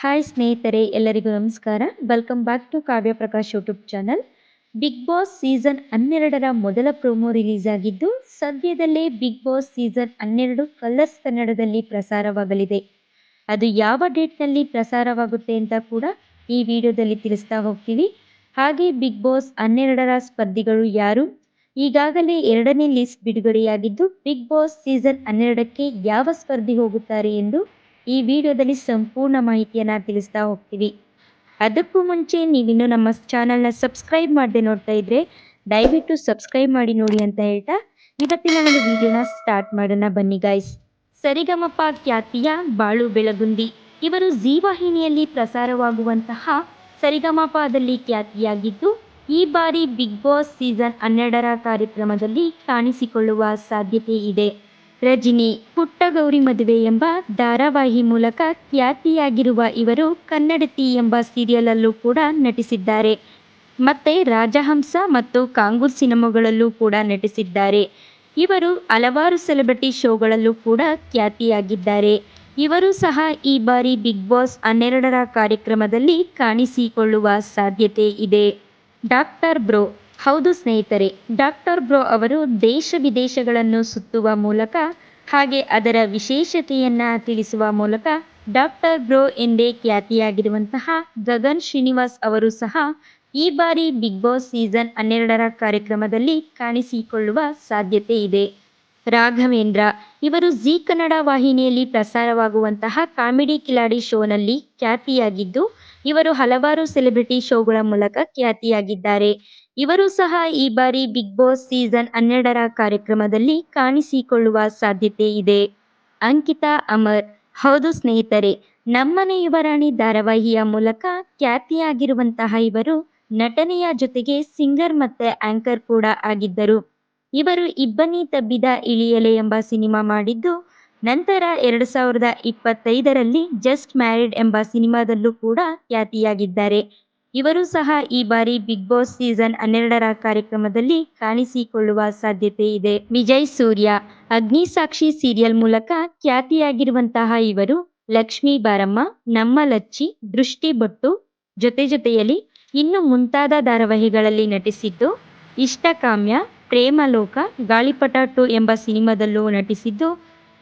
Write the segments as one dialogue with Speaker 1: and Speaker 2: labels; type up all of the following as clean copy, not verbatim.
Speaker 1: Hi ಸ್ನೇಹಿತರೆ, ಎಲ್ಲರಿಗೂ ನಮಸ್ಕಾರ. Welcome back to Kavya Prakash YouTube channel. Bigg Boss season 12ರ ಮೊದಲ ಪ್ರೋಮೋ ರಿಲೀಸ್ ಆಗಿದ್ದು, ಸದ್ಯದಲ್ಲೇ ಬಿಗ್ ಬಾಸ್ ಸೀಸನ್ 12 ಕಲರ್ಸ್ ಕನ್ನಡದಲ್ಲಿ ಪ್ರಸಾರವಾಗಲಿದೆ. ಅದು ಯಾವ ಡೇಟ್ನಲ್ಲಿ ಪ್ರಸಾರವಾಗುತ್ತೆ ಅಂತ ಕೂಡ ಈ ವಿಡಿಯೋದಲ್ಲಿ ತಿಳಿಸ್ತಾ ಹೋಗ್ತೀವಿ. ಹಾಗೆ ಬಿಗ್ ಬಾಸ್ 12ರ ಸ್ಪರ್ಧಿಗಳು ಯಾರು, ಈಗಾಗಲೇ 2ನೇ ಲಿಸ್ಟ್ ಬಿಡುಗಡೆಯಾಗಿದ್ದು, ಬಿಗ್ ಬಾಸ್ ಸೀಸನ್ 12ಕ್ಕೆ ಯಾವ ಸ್ಪರ್ಧಿ ಹೋಗುತ್ತಾರೆ ಎಂದು ಈ ವಿಡಿಯೋದಲ್ಲಿ ಸಂಪೂರ್ಣ ಮಾಹಿತಿಯನ್ನ ತಿಳಿಸ್ತಾ ಹೋಗ್ತೀವಿ. ಅದಕ್ಕೂ ಮುಂಚೆ ನೀವಿನ್ನು ನಮ್ಮ ಚಾನಲ್ನ ಸಬ್ಸ್ಕ್ರೈಬ್ ಮಾಡದೆ ನೋಡ್ತಾ ಇದ್ರೆ ದಯವಿಟ್ಟು ಸಬ್ಸ್ಕ್ರೈಬ್ ಮಾಡಿ ನೋಡಿ ಅಂತ ಹೇಳ್ತಾ ಇವತ್ತಿನ ಒಂದು ವಿಡಿಯೋನ ಸ್ಟಾರ್ಟ್ ಮಾಡೋಣ ಬನ್ನಿ ಗೈಸ್. ಸರಿಗಮಪ ಖ್ಯಾತಿಯ ಬಾಳು ಬೆಳಗುಂದಿ ಇವರು ಜೀ ವಾಹಿನಿಯಲ್ಲಿ ಪ್ರಸಾರವಾಗುವಂತಹ ಸರಿಗಮಪದಲ್ಲಿ ಖ್ಯಾತಿಯಾಗಿದ್ದು, ಈ ಬಾರಿ ಬಿಗ್ ಬಾಸ್ ಸೀಸನ್ 12ರ ಕಾರ್ಯಕ್ರಮದಲ್ಲಿ ಕಾಣಿಸಿಕೊಳ್ಳುವ ಸಾಧ್ಯತೆ ಇದೆ. ರಜಿನಿ ಪುಟ್ಟಗೌರಿ ಮದುವೆ ಎಂಬ ಧಾರಾವಾಹಿ ಮೂಲಕ ಖ್ಯಾತಿಯಾಗಿರುವ ಇವರು ಕನ್ನಡತಿ ಎಂಬ ಸೀರಿಯಲ್ ಅಲ್ಲೂ ಕೂಡ ನಟಿಸಿದ್ದಾರೆ. ಮತ್ತೆ ರಾಜಹಂಸ ಮತ್ತು ಕಾಂಗೂರ್ ಸಿನಿಮಾಗಳಲ್ಲೂ ಕೂಡ ನಟಿಸಿದ್ದಾರೆ. ಇವರು ಹಲವಾರು ಸೆಲೆಬ್ರಿಟಿ ಶೋಗಳಲ್ಲೂ ಕೂಡ ಖ್ಯಾತಿಯಾಗಿದ್ದಾರೆ. ಇವರು ಸಹ ಈ ಬಾರಿ ಬಿಗ್ ಬಾಸ್ 12ರ ಕಾರ್ಯಕ್ರಮದಲ್ಲಿ ಕಾಣಿಸಿಕೊಳ್ಳುವ ಸಾಧ್ಯತೆ ಇದೆ. Doctor bro. ಹೌದು ಸ್ನೇಹಿತರೆ, ಡಾಕ್ಟರ್ ಬ್ರೋ ಅವರು ದೇಶ ವಿದೇಶಗಳನ್ನು ಸುತ್ತುವ ಮೂಲಕ ಹಾಗೆ ಅದರ ವಿಶೇಷತೆಯನ್ನ ತಿಳಿಸುವ ಮೂಲಕ ಡಾಕ್ಟರ್ ಬ್ರೋ ಎಂದೇ ಖ್ಯಾತಿಯಾಗಿರುವಂತಹ ಗಗನ್ ಶ್ರೀನಿವಾಸ್ ಅವರು ಸಹ ಈ ಬಾರಿ ಬಿಗ್ ಬಾಸ್ ಸೀಸನ್ 12ರ ಕಾರ್ಯಕ್ರಮದಲ್ಲಿ ಕಾಣಿಸಿಕೊಳ್ಳುವ ಸಾಧ್ಯತೆ ಇದೆ. ರಾಘವೇಂದ್ರ ಇವರು ಜೀ ಕನ್ನಡ ವಾಹಿನಿಯಲ್ಲಿ ಪ್ರಸಾರವಾಗುವಂತಹ ಕಾಮಿಡಿ ಕಿಲಾಡಿ ಶೋನಲ್ಲಿ ಖ್ಯಾತಿಯಾಗಿದ್ದು, ಇವರು ಹಲವಾರು ಸೆಲೆಬ್ರಿಟಿ ಶೋಗಳ ಮೂಲಕ ಖ್ಯಾತಿಯಾಗಿದ್ದಾರೆ. ಇವರು ಸಹ ಈ ಬಾರಿ ಬಿಗ್ ಬಾಸ್ ಸೀಸನ್ 12ರ ಕಾರ್ಯಕ್ರಮದಲ್ಲಿ ಕಾಣಿಸಿಕೊಳ್ಳುವ ಸಾಧ್ಯತೆ ಇದೆ. ಅಂಕಿತಾ ಅಮರ್. ಹೌದು ಸ್ನೇಹಿತರೆ, ನಮ್ಮನೆ ಯುವರಾಣಿ ಧಾರಾವಾಹಿಯ ಮೂಲಕ ಖ್ಯಾತಿಯಾಗಿರುವಂತಹ ಇವರು ನಟನೆಯ ಜೊತೆಗೆ ಸಿಂಗರ್ ಮತ್ತೆ ಆಂಕರ್ ಕೂಡ ಆಗಿದ್ದರು. ಇವರು ಇಬ್ಬನಿ ತಬ್ಬಿದ ಇಳಿಯಲೆ ಎಂಬ ಸಿನಿಮಾ ಮಾಡಿದ್ದು, ನಂತರ 2025ರಲ್ಲಿ ಜಸ್ಟ್ ಮ್ಯಾರಿಡ್ ಎಂಬ ಸಿನಿಮಾದಲ್ಲೂ ಕೂಡ ಖ್ಯಾತಿಯಾಗಿದ್ದಾರೆ. ಇವರು ಸಹ ಈ ಬಾರಿ ಬಿಗ್ ಬಾಸ್ ಸೀಸನ್ 12ರ ಕಾರ್ಯಕ್ರಮದಲ್ಲಿ ಕಾಣಿಸಿಕೊಳ್ಳುವ ಸಾಧ್ಯತೆ ಇದೆ. ವಿಜಯ್ ಸೂರ್ಯ. ಅಗ್ನಿಸಾಕ್ಷಿ ಸೀರಿಯಲ್ ಮೂಲಕ ಖ್ಯಾತಿಯಾಗಿರುವಂತಹ ಇವರು ಲಕ್ಷ್ಮೀ ಬಾರಮ್ಮ, ನಮ್ಮ ಲಚ್ಚಿ, ದೃಷ್ಟಿ ಬೊಟ್ಟು, ಜೊತೆ ಜೊತೆಯಲ್ಲಿ ಇನ್ನು ಮುಂತಾದ ಧಾರಾವಾಹಿಗಳಲ್ಲಿ ನಟಿಸಿದ್ದು, ಇಷ್ಟಕಾಮ್ಯ, ಪ್ರೇಮಲೋಕ, ಗಾಳಿಪಟ 2 ಎಂಬ ಸಿನಿಮಾದಲ್ಲೂ ನಟಿಸಿದ್ದು,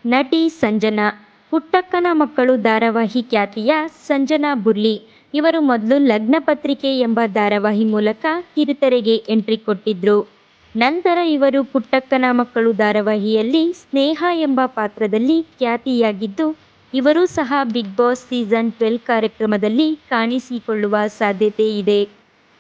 Speaker 1: ನಟಿ ಸಂಜನಾ. ಪುಟ್ಟಕ್ಕನ ಮಕ್ಕಳು ಧಾರಾವಾಹಿ ಖ್ಯಾತಿಯ ಸಂಜನಾ ಬುರ್ಲಿ ಇವರು ಮೊದಲು ಲಗ್ನ ಪತ್ರಿಕೆ ಎಂಬ ಧಾರಾವಾಹಿ ಮೂಲಕ ಕಿರುತೆರೆಗೆ ಎಂಟ್ರಿ ಕೊಟ್ಟಿದ್ರು. ನಂತರ ಇವರು ಪುಟ್ಟಕ್ಕನ ಮಕ್ಕಳು ಧಾರಾವಾಹಿಯಲ್ಲಿ ಸ್ನೇಹ ಎಂಬ ಪಾತ್ರದಲ್ಲಿ ಖ್ಯಾತಿಯಾಗಿದ್ದು, ಇವರು ಸಹ ಬಿಗ್ ಬಾಸ್ ಸೀಸನ್ 12 ಕಾರ್ಯಕ್ರಮದಲ್ಲಿ ಕಾಣಿಸಿಕೊಳ್ಳುವ ಸಾಧ್ಯತೆ ಇದೆ.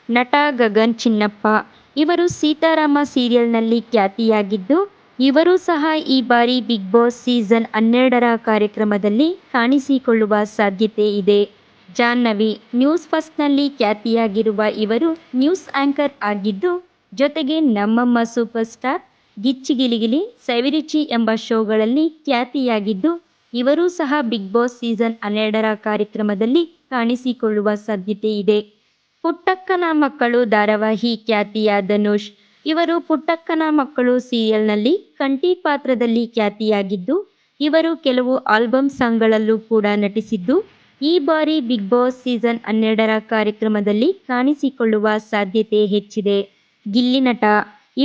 Speaker 1: ನಟ ಗಗನ್ ಚಿನ್ನಪ್ಪ. ಇವರು ಸೀತಾರಾಮ ಸೀರಿಯಲ್ನಲ್ಲಿ ಖ್ಯಾತಿಯಾಗಿದ್ದು, ಇವರು ಸಹ ಈ ಬಾರಿ ಬಿಗ್ ಬಾಸ್ ಸೀಸನ್ 12ರ ಕಾರ್ಯಕ್ರಮದಲ್ಲಿ ಕಾಣಿಸಿಕೊಳ್ಳುವ ಸಾಧ್ಯತೆ ಇದೆ. ಜಾಹ್ನವಿ. ನ್ಯೂಸ್ ಫಸ್ಟ್ನಲ್ಲಿ ಖ್ಯಾತಿಯಾಗಿರುವ ಇವರು ನ್ಯೂಸ್ ಆಂಕರ್ ಆಗಿದ್ದು, ಜೊತೆಗೆ ನಮ್ಮಮ್ಮ ಸೂಪರ್ ಸ್ಟಾರ್, ಗಿಚ್ಚಿ ಗಿಲಿಗಿಲಿ, ಸವಿರುಚಿ ಎಂಬ ಶೋಗಳಲ್ಲಿ ಖ್ಯಾತಿಯಾಗಿದ್ದು, ಇವರು ಸಹ ಬಿಗ್ ಬಾಸ್ ಸೀಸನ್ 12ರ ಕಾರ್ಯಕ್ರಮದಲ್ಲಿ ಕಾಣಿಸಿಕೊಳ್ಳುವ ಸಾಧ್ಯತೆ ಇದೆ. ಪುಟ್ಟಕ್ಕನ ಮಕ್ಕಳು ಧಾರಾವಾಹಿ ಖ್ಯಾತಿಯ ಧನುಷ್. ಇವರು ಪುಟ್ಟಕ್ಕನ ಮಕ್ಕಳು ಸೀರಿಯಲ್ನಲ್ಲಿ ಕಂಠಿ ಪಾತ್ರದಲ್ಲಿ ಖ್ಯಾತಿಯಾಗಿದ್ದು, ಇವರು ಕೆಲವು ಆಲ್ಬಮ್ ಸಾಂಗ್ಗಳಲ್ಲೂ ಕೂಡ ನಟಿಸಿದ್ದು, ಈ ಬಾರಿ ಬಿಗ್ ಬಾಸ್ ಸೀಸನ್ 12ರ ಕಾರ್ಯಕ್ರಮದಲ್ಲಿ ಕಾಣಿಸಿಕೊಳ್ಳುವ ಸಾಧ್ಯತೆ ಹೆಚ್ಚಿದೆ. ಗಿಲ್ಲಿ ನಟ.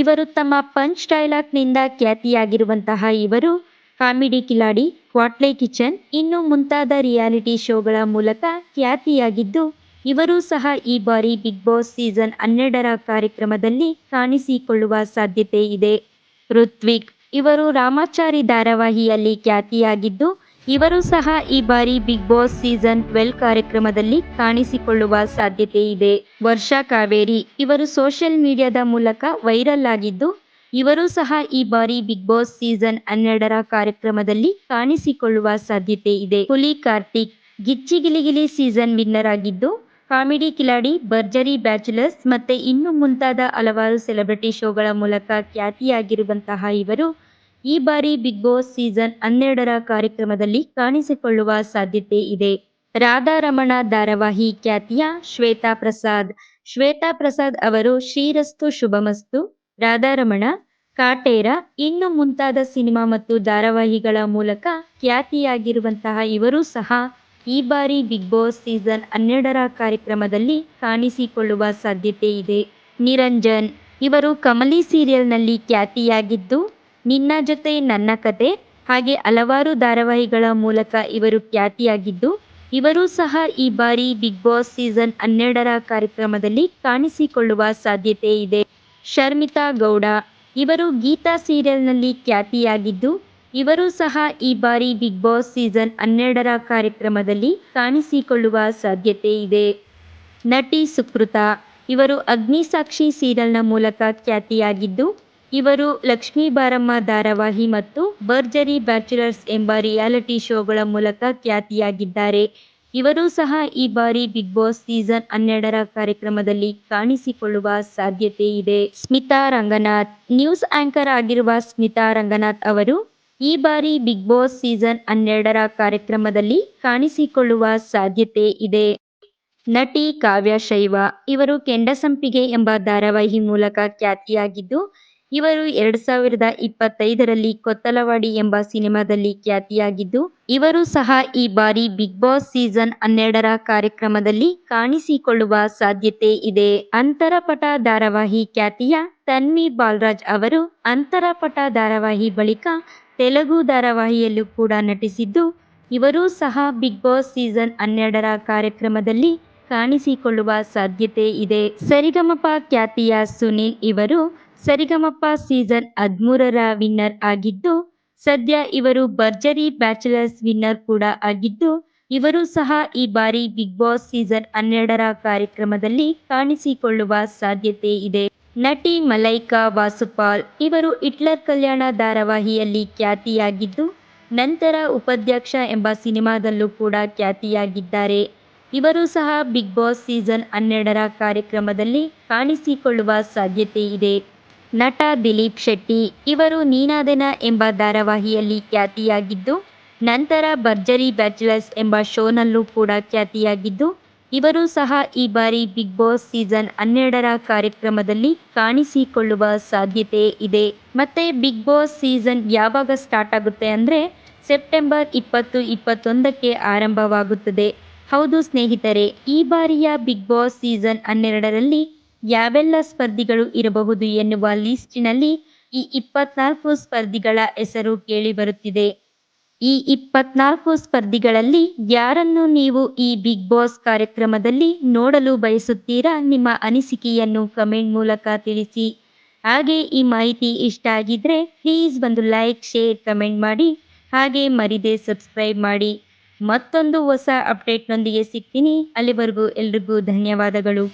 Speaker 1: ಇವರು ತಮ್ಮ ಪಂಚ್ ಡೈಲಾಗ್ನಿಂದ ಖ್ಯಾತಿಯಾಗಿರುವಂತಹ ಇವರು ಕಾಮಿಡಿ ಕಿಲಾಡಿ, ಕ್ವಾಟ್ಲೆ ಕಿಚನ್ ಇನ್ನು ಮುಂತಾದ ರಿಯಾಲಿಟಿ ಶೋಗಳ ಮೂಲಕ ಖ್ಯಾತಿಯಾಗಿದ್ದು, ಇವರು ಸಹ ಈ ಬಾರಿ ಬಿಗ್ ಬಾಸ್ ಸೀಸನ್ 12ರ ಕಾರ್ಯಕ್ರಮದಲ್ಲಿ ಕಾಣಿಸಿಕೊಳ್ಳುವ ಸಾಧ್ಯತೆ ಇದೆ. ಋತ್ವಿಕ್. ಇವರು ರಾಮಾಚಾರಿ ಧಾರಾವಾಹಿಯಲ್ಲಿ ಖ್ಯಾತಿಯಾಗಿದ್ದು, ಇವರು ಸಹ ಈ ಬಾರಿ ಬಿಗ್ ಬಾಸ್ ಸೀಸನ್ 12 ಕಾರ್ಯಕ್ರಮದಲ್ಲಿ ಕಾಣಿಸಿಕೊಳ್ಳುವ ಸಾಧ್ಯತೆ ಇದೆ. ವರ್ಷಾ ಕಾವೇರಿ. ಇವರು ಸೋಷಿಯಲ್ ಮೀಡಿಯಾದ ಮೂಲಕ ವೈರಲ್ ಆಗಿದ್ದು, ಇವರು ಸಹ ಈ ಬಾರಿ ಬಿಗ್ ಬಾಸ್ ಸೀಸನ್ 12ರ ಕಾರ್ಯಕ್ರಮದಲ್ಲಿ ಕಾಣಿಸಿಕೊಳ್ಳುವ ಸಾಧ್ಯತೆ ಇದೆ. ಹುಲಿ ಕಾರ್ತಿಕ್. ಗಿಚ್ಚಿ ಗಿಲಿಗಿಲಿ ಸೀಸನ್ ವಿನ್ನರ್ ಆಗಿದ್ದು, ಕಾಮಿಡಿ ಕಿಲಾಡಿ, ಭರ್ಜರಿ ಬ್ಯಾಚುಲರ್ಸ್ ಮತ್ತೆ ಇನ್ನು ಮುಂತಾದ ಹಲವಾರು ಸೆಲೆಬ್ರಿಟಿ ಶೋಗಳ ಮೂಲಕ ಖ್ಯಾತಿಯಾಗಿರುವಂತಹ ಇವರು ಈ ಬಾರಿ ಬಿಗ್ ಬಾಸ್ ಸೀಸನ್ 12ರ ಕಾರ್ಯಕ್ರಮದಲ್ಲಿ ಕಾಣಿಸಿಕೊಳ್ಳುವ ಸಾಧ್ಯತೆ ಇದೆ. ರಾಧಾರಮಣ ಧಾರಾವಾಹಿ ಖ್ಯಾತಿಯ ಶ್ವೇತಾ ಪ್ರಸಾದ್. ಶ್ವೇತಾ ಪ್ರಸಾದ್ ಅವರು ಶ್ರೀರಸ್ತು ಶುಭಮಸ್ತು, ರಾಧಾರಮಣ, ಕಾಟೇರ ಇನ್ನು ಮುಂತಾದ ಸಿನಿಮಾ ಮತ್ತು ಧಾರಾವಾಹಿಗಳ ಮೂಲಕ ಖ್ಯಾತಿಯಾಗಿರುವಂತಹ ಇವರು ಸಹ ಈ ಬಾರಿ ಬಿಗ್ ಬಾಸ್ ಸೀಸನ್ 12ರ ಕಾರ್ಯಕ್ರಮದಲ್ಲಿ ಕಾಣಿಸಿಕೊಳ್ಳುವ ಸಾಧ್ಯತೆ ಇದೆ. ನಿರಂಜನ್ ಇವರು ಕಮಲಿ ಸೀರಿಯಲ್ನಲ್ಲಿ ಖ್ಯಾತಿಯಾಗಿದ್ದು, ನಿನ್ನ ಜೊತೆ ನನ್ನ ಕತೆ ಹಾಗೆ ಹಲವಾರು ಧಾರಾವಾಹಿಗಳ ಮೂಲಕ ಇವರು ಖ್ಯಾತಿಯಾಗಿದ್ದು, ಇವರು ಸಹ ಈ ಬಾರಿ ಬಿಗ್ ಬಾಸ್ ಸೀಸನ್ 12ರ ಕಾರ್ಯಕ್ರಮದಲ್ಲಿ ಕಾಣಿಸಿಕೊಳ್ಳುವ ಸಾಧ್ಯತೆ ಇದೆ. ಶರ್ಮಿತಾ ಗೌಡ ಇವರು ಗೀತಾ ಸೀರಿಯಲ್ನಲ್ಲಿ ಖ್ಯಾತಿಯಾಗಿದ್ದು, ಇವರು ಸಹ ಈ ಬಾರಿ ಬಿಗ್ ಬಾಸ್ ಸೀಸನ್ 12ರ ಕಾರ್ಯಕ್ರಮದಲ್ಲಿ ಕಾಣಿಸಿಕೊಳ್ಳುವ ಸಾಧ್ಯತೆ ಇದೆ. ನಟಿ ಸುಕೃತಾ ಇವರು ಅಗ್ನಿಸಾಕ್ಷಿ ಸೀರಿಯಲ್ನ ಮೂಲಕ ಖ್ಯಾತಿಯಾಗಿದ್ದು, ಇವರು ಲಕ್ಷ್ಮೀ ಬಾರಮ್ಮ ಧಾರಾವಾಹಿ ಮತ್ತು ಭರ್ಜರಿ ಬ್ಯಾಚುಲರ್ಸ್ ಎಂಬ ರಿಯಾಲಿಟಿ ಶೋಗಳ ಮೂಲಕ ಖ್ಯಾತಿಯಾಗಿದ್ದಾರೆ. ಇವರು ಸಹ ಈ ಬಾರಿ ಬಿಗ್ ಬಾಸ್ ಸೀಸನ್ 12ರ ಕಾರ್ಯಕ್ರಮದಲ್ಲಿ ಕಾಣಿಸಿಕೊಳ್ಳುವ ಸಾಧ್ಯತೆ ಇದೆ. ಸ್ಮಿತಾ ರಂಗನಾಥ್ ನ್ಯೂಸ್ ಆಂಕರ್ ಆಗಿರುವ ಸ್ಮಿತಾ ರಂಗನಾಥ್ ಅವರು ಈ ಬಾರಿ ಬಿಗ್ ಬಾಸ್ ಸೀಸನ್ 12ರ ಕಾರ್ಯಕ್ರಮದಲ್ಲಿ ಕಾಣಿಸಿಕೊಳ್ಳುವ ಸಾಧ್ಯತೆ ಇದೆ. ನಟಿ ಕಾವ್ಯ ಶೈವ ಇವರು ಕೆಂಡಸಂಪಿಗೆ ಎಂಬ ಧಾರಾವಾಹಿ ಮೂಲಕ ಖ್ಯಾತಿಯಾಗಿದ್ದು, ಇವರು 2025ರಲ್ಲಿ ಕೊತ್ತಲವಾಡಿ ಎಂಬ ಸಿನಿಮಾದಲ್ಲಿ ಖ್ಯಾತಿಯಾಗಿದ್ದು, ಇವರು ಸಹ ಈ ಬಾರಿ ಬಿಗ್ ಬಾಸ್ ಸೀಸನ್ 12ರ ಕಾರ್ಯಕ್ರಮದಲ್ಲಿ ಕಾಣಿಸಿಕೊಳ್ಳುವ ಸಾಧ್ಯತೆ ಇದೆ. ಅಂತರಪಟ ಧಾರಾವಾಹಿ ಖ್ಯಾತಿಯ ತನ್ವಿ ಬಾಲರಾಜ್ ಅವರು ಅಂತರಪಟ ಧಾರಾವಾಹಿ ಬಳಿಕ ತೆಲುಗು ಧಾರಾವಾಹಿಯಲ್ಲೂ ಕೂಡ ನಟಿಸಿದ್ದು, ಇವರೂ ಸಹ ಬಿಗ್ ಬಾಸ್ ಸೀಸನ್ 12ರ ಕಾರ್ಯಕ್ರಮದಲ್ಲಿ ಕಾಣಿಸಿಕೊಳ್ಳುವ ಸಾಧ್ಯತೆ ಇದೆ. ಸರಿಗಮಪ ಖ್ಯಾತಿಯ ಸುನೀಲ್ ಇವರು ಸರಿಗಮಪ ಸೀಸನ್ 13ರ ವಿನ್ನರ್ ಆಗಿದ್ದು, ಸದ್ಯ ಇವರು ಭರ್ಜರಿ ಬ್ಯಾಚುಲರ್ಸ್ ವಿನ್ನರ್ ಕೂಡ ಆಗಿದ್ದು, ಇವರು ಸಹ ಈ ಬಾರಿ ಬಿಗ್ ಬಾಸ್ ಸೀಸನ್ 12ರ ಕಾರ್ಯಕ್ರಮದಲ್ಲಿ ಕಾಣಿಸಿಕೊಳ್ಳುವ ಸಾಧ್ಯತೆ ಇದೆ. ನಟಿ ಮಲೈಕಾ ವಾಸುಪಾಲ್ ಇವರು ಹಿಟ್ಲರ್ ಕಲ್ಯಾಣ ಧಾರಾವಾಹಿಯಲ್ಲಿ ಖ್ಯಾತಿಯಾಗಿದ್ದು, ನಂತರ ಉಪಾಧ್ಯಕ್ಷ ಎಂಬ ಸಿನಿಮಾದಲ್ಲೂ ಕೂಡ ಖ್ಯಾತಿಯಾಗಿದ್ದಾರೆ. ಇವರು ಸಹ ಬಿಗ್ ಬಾಸ್ ಸೀಸನ್ 12ರ ಕಾರ್ಯಕ್ರಮದಲ್ಲಿ ಕಾಣಿಸಿಕೊಳ್ಳುವ ಸಾಧ್ಯತೆ ಇದೆ. ನಟ ದಿಲೀಪ್ ಶೆಟ್ಟಿ ಇವರು ನೀನಾದೆನಾ ಎಂಬ ಧಾರಾವಾಹಿಯಲ್ಲಿ ಖ್ಯಾತಿಯಾಗಿದ್ದು, ನಂತರ ಭರ್ಜರಿ ಬ್ಯಾಚುಲರ್ಸ್ ಎಂಬ ಶೋನಲ್ಲೂ ಕೂಡ ಖ್ಯಾತಿಯಾಗಿದ್ದು, ಇವರು ಸಹ ಈ ಬಾರಿ ಬಿಗ್ ಬಾಸ್ ಸೀಸನ್ 12ರ ಕಾರ್ಯಕ್ರಮದಲ್ಲಿ ಕಾಣಿಸಿಕೊಳ್ಳುವ ಸಾಧ್ಯತೆ ಇದೆ. ಮತ್ತೆ ಬಿಗ್ ಬಾಸ್ ಸೀಸನ್ ಯಾವಾಗ ಸ್ಟಾರ್ಟ್ ಆಗುತ್ತೆ ಅಂದರೆ ಸೆಪ್ಟೆಂಬರ್ 20-21ಕ್ಕೆ ಆರಂಭವಾಗುತ್ತದೆ. ಹೌದು ಸ್ನೇಹಿತರೆ, ಈ ಬಾರಿಯ ಬಿಗ್ ಬಾಸ್ ಸೀಸನ್ 12ರಲ್ಲಿ ಯಾವೆಲ್ಲ ಸ್ಪರ್ಧಿಗಳು ಇರಬಹುದು ಎನ್ನುವ ಲಿಸ್ಟಿನಲ್ಲಿ ಈ 24 ಸ್ಪರ್ಧಿಗಳ ಹೆಸರು ಕೇಳಿಬರುತ್ತಿದೆ. ಈ 24 ಸ್ಪರ್ಧಿಗಳಲ್ಲಿ ಯಾರನ್ನು ನೀವು ಈ ಬಿಗ್ ಬಾಸ್ ಕಾರ್ಯಕ್ರಮದಲ್ಲಿ ನೋಡಲು ಬಯಸುತ್ತೀರಾ? ನಿಮ್ಮ ಅನಿಸಿಕೆಯನ್ನು ಕಮೆಂಟ್ ಮೂಲಕ ತಿಳಿಸಿ. ಹಾಗೆ ಈ ಮಾಹಿತಿ ಇಷ್ಟ ಆಗಿದ್ರೆ ಪ್ಲೀಸ್ ಒಂದು ಲೈಕ್, ಶೇರ್, ಕಮೆಂಟ್ ಮಾಡಿ. ಹಾಗೆ ಮರಿದೇ ಸಬ್ಸ್ಕ್ರೈಬ್ ಮಾಡಿ. ಮತ್ತೊಂದು ಹೊಸ ಅಪ್ಡೇಟ್ನೊಂದಿಗೆ ಸಿಗ್ತೀನಿ. ಅಲ್ಲಿವರೆಗೂ ಎಲ್ರಿಗೂ ಧನ್ಯವಾದಗಳು.